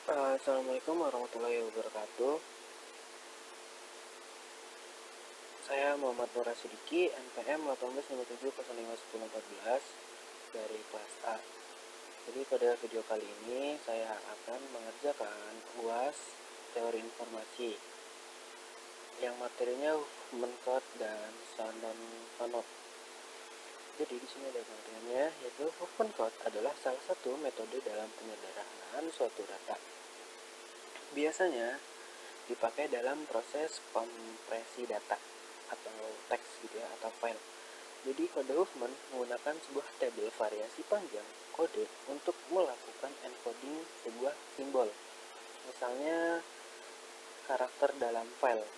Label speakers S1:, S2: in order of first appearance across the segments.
S1: Assalamualaikum warahmatullahi wabarakatuh. Saya Muhammad Nur Sidiki, NPM 1857051014 dari kelas A. Jadi pada video kali ini saya akan mengerjakan UAS Teori Informasi yang materinya Huffman Code dan Shannon-Fano. Jadi di sini ada pengertiannya, yaitu Huffman Code adalah salah satu metode dalam penyederhanaan suatu data. Biasanya dipakai dalam proses kompresi data atau teks gitu ya, atau file. Jadi kode Huffman menggunakan sebuah tabel variasi panjang kode untuk melakukan encoding sebuah simbol, misalnya karakter dalam file,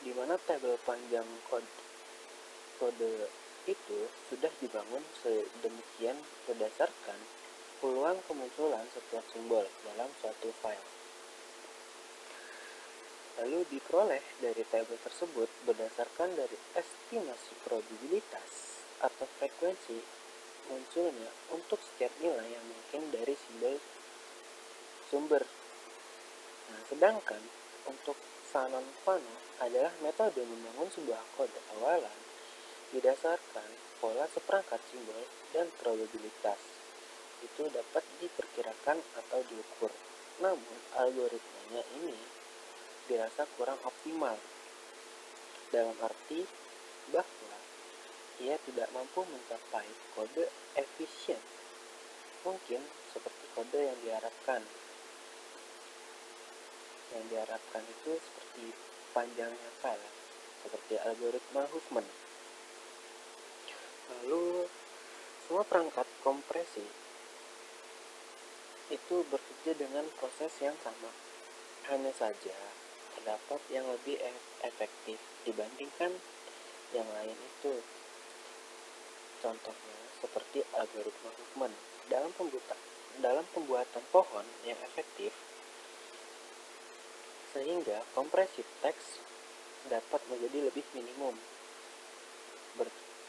S1: di mana tabel panjang kode itu sudah dibangun sedemikian berdasarkan peluang kemunculan setiap simbol dalam suatu file. Lalu diperoleh dari tabel tersebut berdasarkan dari estimasi probabilitas atau frekuensi munculnya untuk setiap nilai yang mungkin dari simbol sumber. Nah, sedangkan untuk Shannon-Fano adalah metode membangun sebuah kode awalan didasarkan pola seperangkat simbol dan probabilitas. Itu dapat diperkirakan atau diukur. Namun, algoritmanya ini dirasa kurang optimal, dalam arti bahwa ia tidak mampu mencapai kode efisien mungkin seperti kode yang diharapkan. Yang diharapkan itu seperti panjangnya file, seperti algoritma Huffman. Lalu semua perangkat kompresi itu bekerja dengan proses yang sama, hanya saja terdapat yang lebih efektif dibandingkan yang lain itu. Contohnya seperti algoritma Huffman dalam pembuatan pohon yang efektif, sehingga kompresi teks dapat menjadi lebih minimum.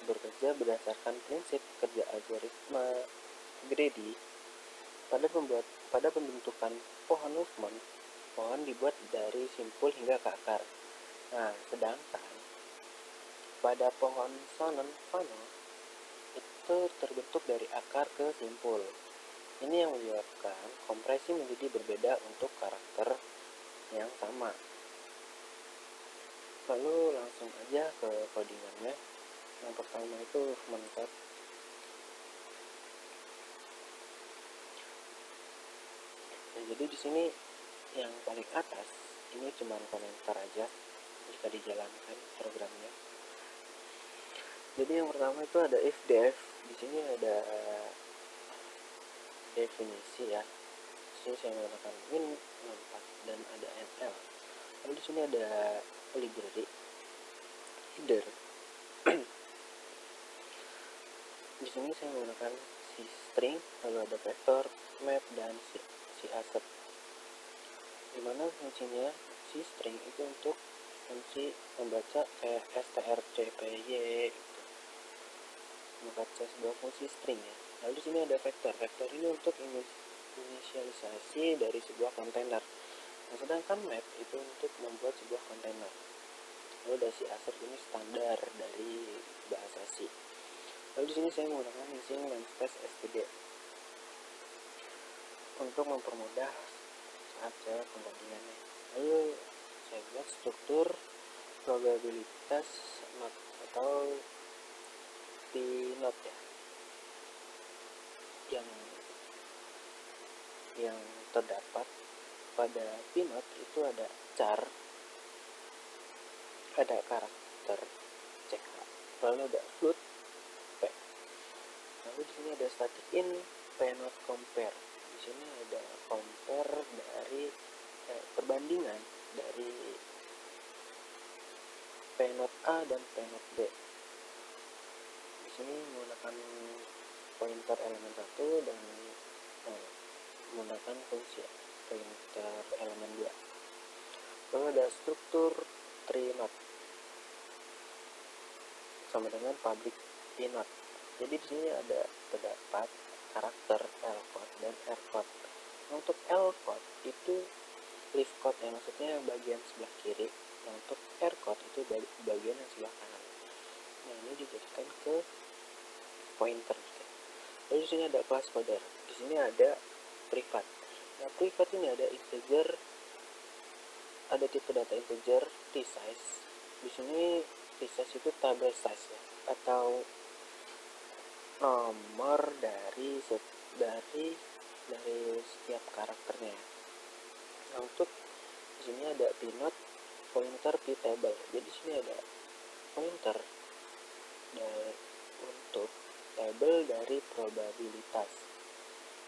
S1: Bekerja berdasarkan prinsip kerja algoritma greedy. Pada pembentukan pohon Huffman, pohon dibuat dari simpul hingga ke akar. Nah, sedangkan pada pohon Shannon-Fano itu terbentuk dari akar ke simpul. Ini yang menyebabkan kompresi menjadi berbeda untuk karakter yang sama. Lalu langsung aja ke codingannya. Yang pertama itu Huffman Code. Nah, jadi di sini yang paling atas ini cuma komentar aja jika dijalankan programnya. Jadi yang pertama itu ada if def. Di sini ada definisi ya. Di sini saya menggunakan min 4 dan ada ml. Lalu di sini ada library header. Di sini saya menggunakan si string, lalu ada vector, map, dan si asset. Dimana fungsinya si string itu untuk fungsi membaca kayak strcpy gitu, membaca sebuah fungsi string ya. Lalu di sini ada vektor. Vektor ini untuk inisialisasi dari sebuah kontainer. Nah, sedangkan map itu untuk membuat sebuah kontainer. Lalu ada si asset ini standar dari bahasa C. Lalu di sini saya menggunakan using namespace std untuk mempermudah saat saya pembandingannya. Lalu saya buat struktur probabilitas not atau p-not ya, yang terdapat pada p-not itu ada char, ada karakter ch, lalu ada float p. Lalu di sini ada static in p-not compare. Di sini ada compare dari perbandingan dari p-not A dan p-not B. Di sini menggunakan pointer elemen 1 dan menggunakan fungsi pointer elemen 2. Lalu ada struktur tree not sama dengan public p not. Jadi di sini ada terdapat karakter L code dan R code. Untuk L code itu leaf code ya, maksudnya bagian sebelah kiri. Nah, untuk R code itu bagian yang sebelah kanan. Nah, ini dijadikan ke pointer gitu. Lalu di sini ada class coder. Di sini ada privat. Nah, privat ini ada integer, ada tipe data integer, t size. Di sini t size itu table size ya, atau nomor dari setiap karakternya. Nah, untuk di sini ada p-not, pointer, p-table. Jadi di sini ada pointer untuk tabel dari probabilitas.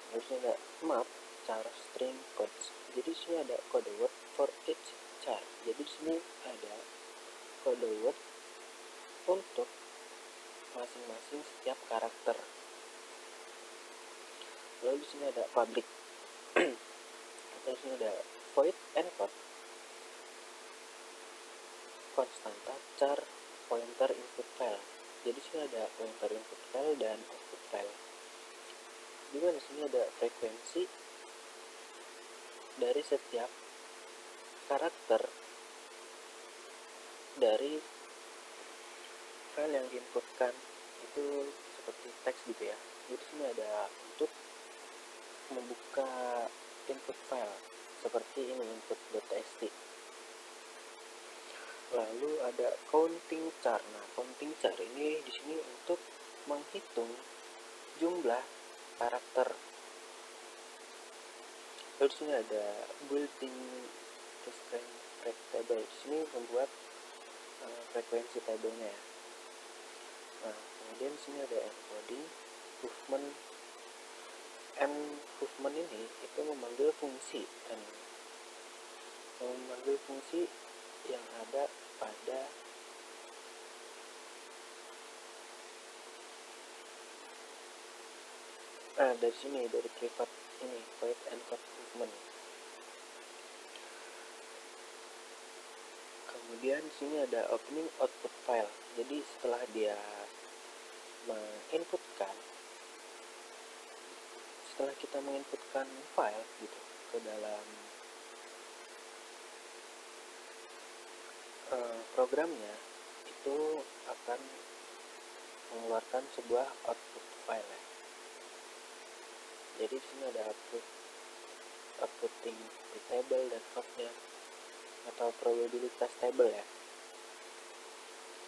S1: Terus ada map char string codes. Jadi di sini ada code word for each char. Jadi di sini ada code word untuk masing-masing setiap karakter. Lalu di sini ada public. Terus di sini ada void encode, konstanta char pointer input file. Jadi di sini ada pointer input file dan output file. Juga di sini ada frekuensi dari setiap karakter dari file yang diinputkan, itu seperti teks gitu ya. Jadi sini ada untuk membuka input file seperti ini, input.txt. Lalu ada counting char. Nah, counting char ini di sini untuk menghitung jumlah karakter. Lalu di sini ada built-in table. Di sini membuat frekuensi tabelnya. Nah, kemudian di sini ada encoding, movement. Movement ini itu memanggil fungsi yang ada pada dari sini, dari privat ini, void encode movement. Kemudian di sini ada opening output file. Jadi setelah dia setelah kita menginputkan file gitu ke dalam programnya, itu akan mengeluarkan sebuah output file ya. Jadi di sini ada outputting di table dan hostnya atau probabilitas table ya.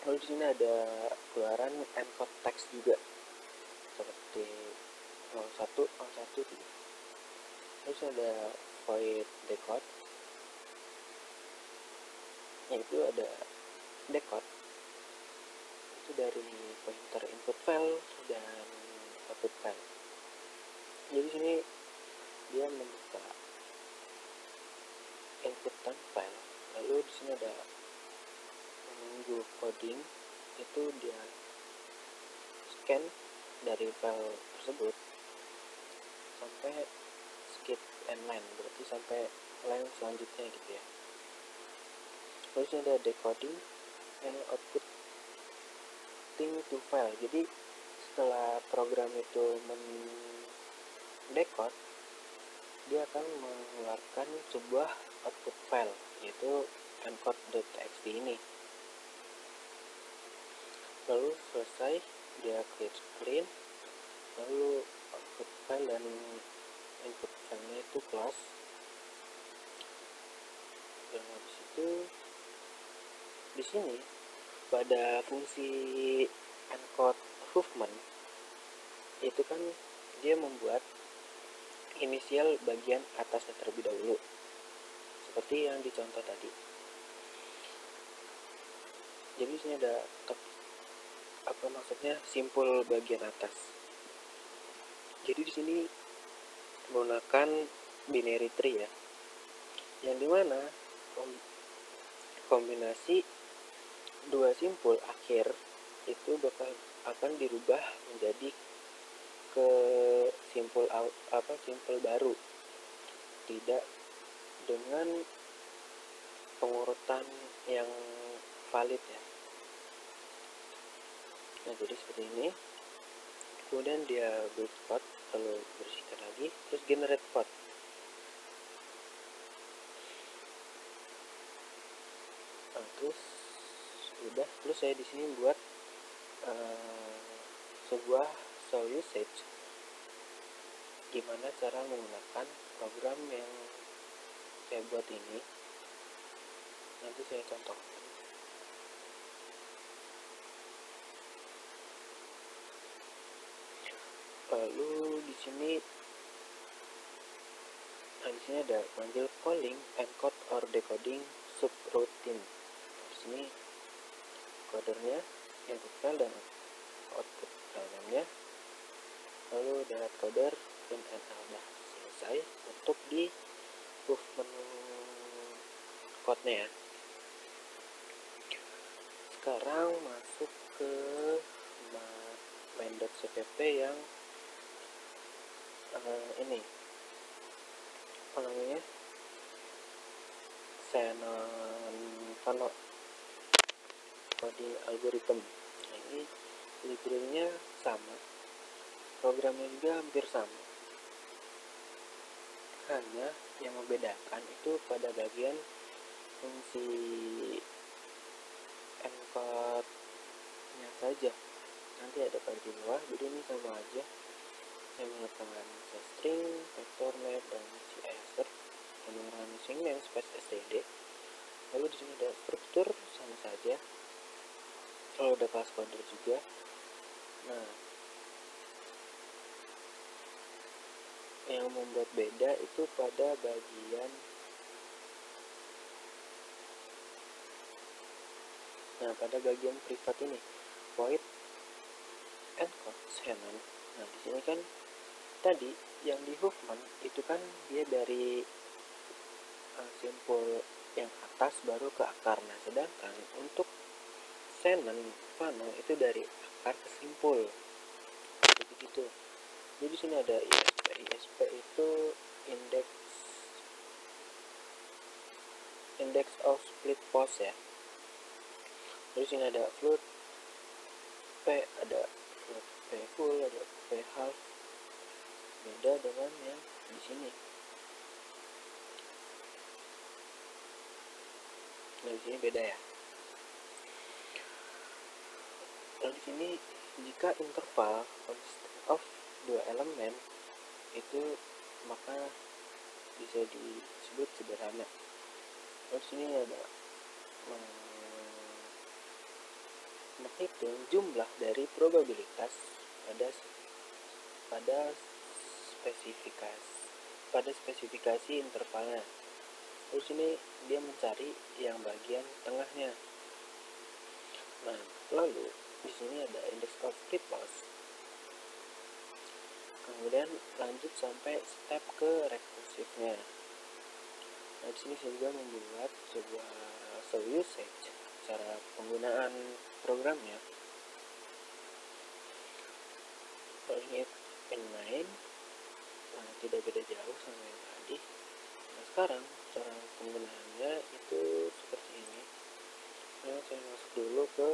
S1: Lalu di sini ada keluaran encode text juga seperti 01, 01 gitu. Terus ada void decode, yaitu ada decode itu dari pointer input file dan output file. Jadi sini dia membuka inputan file, lalu di sini ada menunggu coding, itu dia scan dari file tersebut sampai skip end line, berarti sampai line selanjutnya gitu ya. Terus ada decoding and output to file. Jadi setelah program itu mendecode, dia akan mengeluarkan sebuah output file, yaitu encode.txt ini. Lalu selesai, dia clean, lalu output file dan input file-nya itu close. Dan habis itu di sini pada fungsi encode movement itu kan dia membuat inisial bagian atasnya terlebih dahulu, seperti yang dicontoh tadi. Jadi sini ada simpul bagian atas. Jadi di sini menggunakan binary tree ya, yang dimana kombinasi dua simpul akhir itu akan dirubah menjadi ke simpul baru, tidak dengan pengurutan yang valid ya. Nah, jadi seperti ini. Kemudian dia build code, lalu bersihkan lagi, terus generate code. Terus saya di sini buat sebuah show usage, gimana cara menggunakan program yang saya buat ini. Nanti saya contohkan. Lalu di sini ada panggil calling, encode or decoding subroutine. Di sini codernya, input file dan output filenya. Lalu dot coder print and udah selesai untuk di movement code-nya ya. Sekarang masuk ke main.cpp yang ini apa namanya, Shannon coding algorithm. Nah, ini library-nya sama, programnya juga hampir sama, hanya yang membedakan itu pada bagian fungsi encode-nya saja. Nanti ada pada di bawah, jadi ini sama aja. Saya menggunakan string, vector, map, dan CSR, dan menggunakan string namespace std. Lalu di sini ada struktur, sama saja. Lalu ada class counter juga. Nah, yang membuat beda itu pada bagian privat ini, void encode Shannon. Nah, di sini kan tadi yang di Huffman itu kan dia dari simpul yang atas baru ke akar. Nah, sedangkan untuk Shannon funnel itu dari akar ke simpul. Begitu. Jadi di sini ada ISP. ISP itu index of split post ya. Terus sini ada float P, ada float P full, ada P half. Beda dengan yang di sini. Nah, di sini beda ya. Lalu di sini jika interval consist of dua elemen itu maka bisa disebut sederhana. Lalu sini ada menghitung jumlah dari probabilitas pada spesifikasi intervalnya. Terus ini dia mencari yang bagian tengahnya. Nah, lalu di sini ada index of split post. Kemudian lanjut sampai step ke recursive-nya. Nah, di sini saya juga membuat sebuah show usage, cara penggunaan programnya. Ini inline, nah, tidak beda jauh sama yang tadi. Nah, sekarang cara penggunaannya itu seperti ini. Nah, saya masuk dulu ke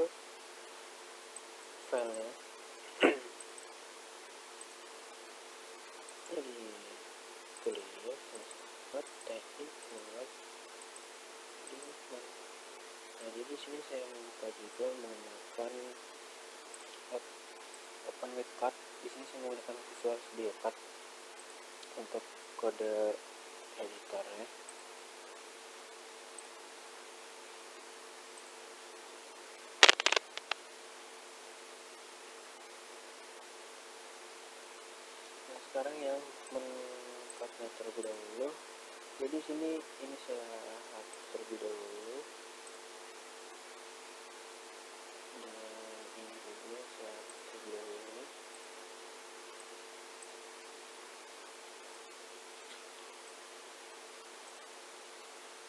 S1: filenya. Jadi kuliah sempat teknik mulai di. Nah, jadi di sini saya membuka juga menggunakan Open with Cut. Di sini saya menggunakan Visual Studio Cut untuk kode editornya. Nah, sekarang yang men-cutnya terlebih dahulu. Jadi sini ini saya hapus terlebih dahulu. Dan ini juga saya hapus terlebih dahulu.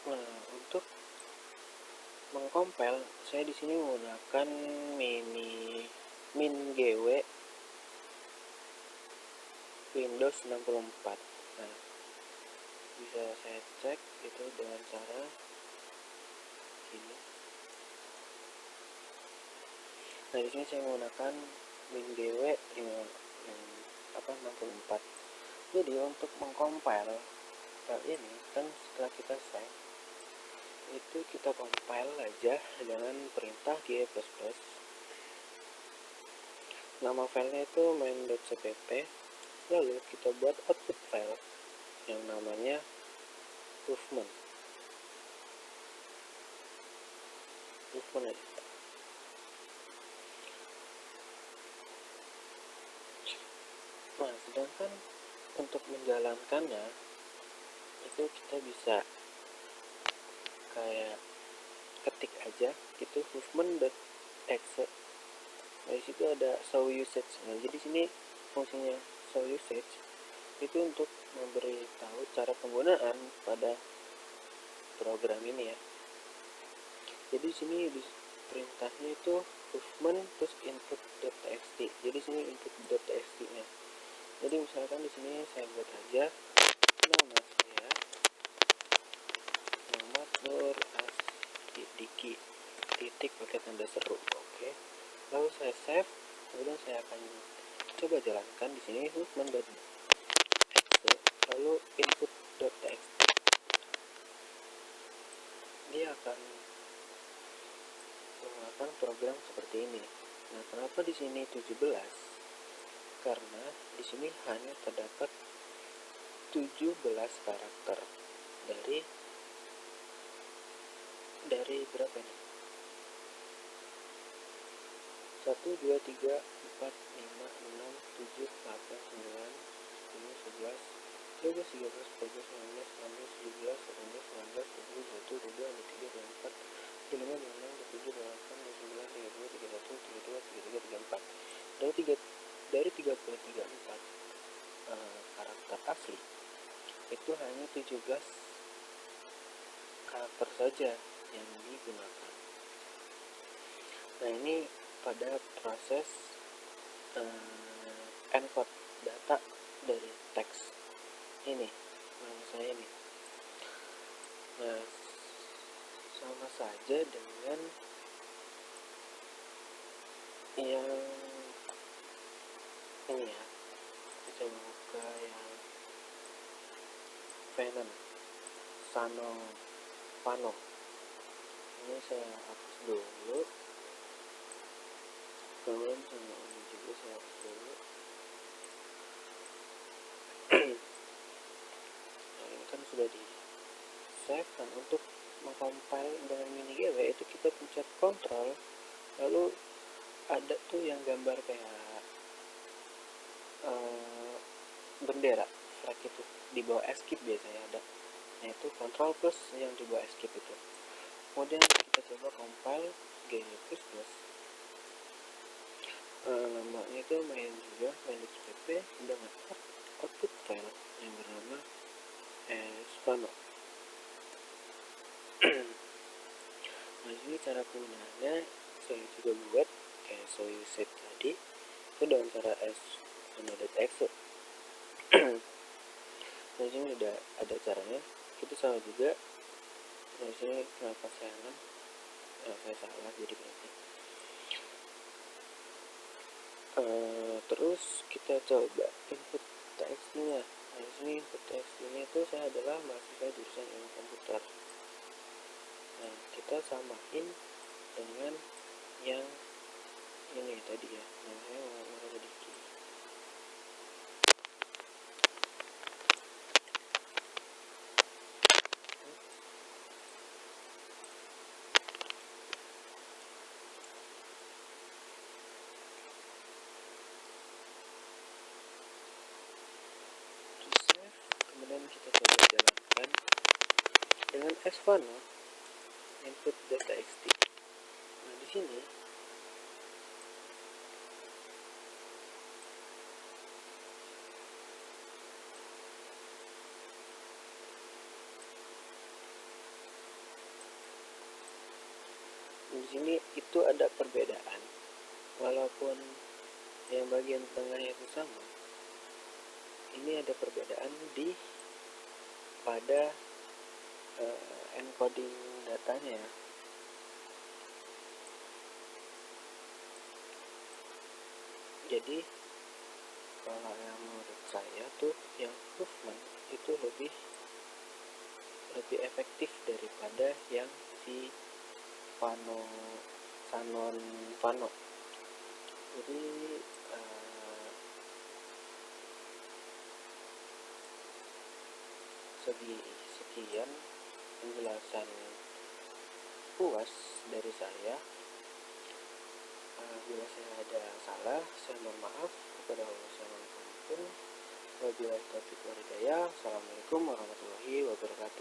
S1: Nah, untuk mengcompile saya di sini menggunakan MinGW Windows 64. Nah, bisa saya cek itu dengan cara ini. Nah, di sini saya menggunakan MinGW 64. Jadi untuk mengcompile file ini kan setelah kita save, itu kita compile aja dengan perintah GE++. Nama filenya itu main.cpp, lalu kita buat output file yang namanya movement aja. Nah, sedangkan untuk menjalankannya itu kita bisa kayak ketik aja gitu movement.exe. Nah, di situ ada show usage. Nah, jadi sini fungsinya show usage itu untuk memberitahu cara penggunaan pada program ini ya. Jadi sini di perintahnya itu movement terus input.txt. Jadi sini input.txt-nya. Jadi misalkan di sini saya buat aja nama saya Muhammad Nur Asdiki titik pakai tanda seru. Oke. Lalu saya save, kemudian saya akan coba jalankan di sini movement.exe lalu input.txt. Dia akan menggunakan program seperti ini. Nah, kenapa di sini 17? Karena di sini hanya terdapat 17 karakter dari berapa ini? 1, 2, 3, 4, 5, 6, 7, 8, 9, 10, 11, 12, 13, 14, 15, 16, 17, 18, 19, 20, 21, 22, 23, 24, 25, 26, 27, 28, 29, 30, 31, 32, 33, 34. Dari 34 karakter asli itu hanya 17 karakter saja yang digunakan. Nah, ini pada proses encode data dari teks ini saya ini. Nah, sama saja dengan yang ini ya. Kita buka yang Pano. Ini saya hapus dulu. Kemudian sama ini juga saya hapus dulu. Nah, ini kan sudah di save. Dan untuk mengcompile dengan mini-GW itu kita pencet Ctrl, lalu ada tuh yang gambar kayak bendera flag itu di bawah escape biasanya ada. Nah, itu Ctrl plus yang di bawah escape itu. Kemudian kita coba compile GE++. Namanya itu main.cpp dengan output file yang bernama Spano. Nah, ini cara penggunaannya saya juga buat kayak show usage tadi itu dengan cara spano.exe. Nah, ini udah ada caranya. Itu sama juga. Nah, sini kenapa saya salah jadi berarti. Terus kita coba input txt-nya. Nah, di sini input txt-nya itu saya adalah mahasiswa jurusan ilmu komputer. Nah, kita samain dengan yang ini tadi ya, namanya Muhammad Asdiki. Kemudian kita coba jalankan dengan Spano input.txt. Nah, di sini itu ada perbedaan, walaupun yang bagian tengahnya itu sama. Ini ada perbedaan pada encoding datanya. Jadi kalau yang menurut saya tuh yang movement itu lebih lebih efektif daripada yang si Sanon Pano. Jadi sekian penjelasan puas dari saya. Bila saya ada salah, saya mohon maaf kepada Allah SWT. Wabillahi taufiq wal hidayah. Assalamualaikum warahmatullahi wabarakatuh.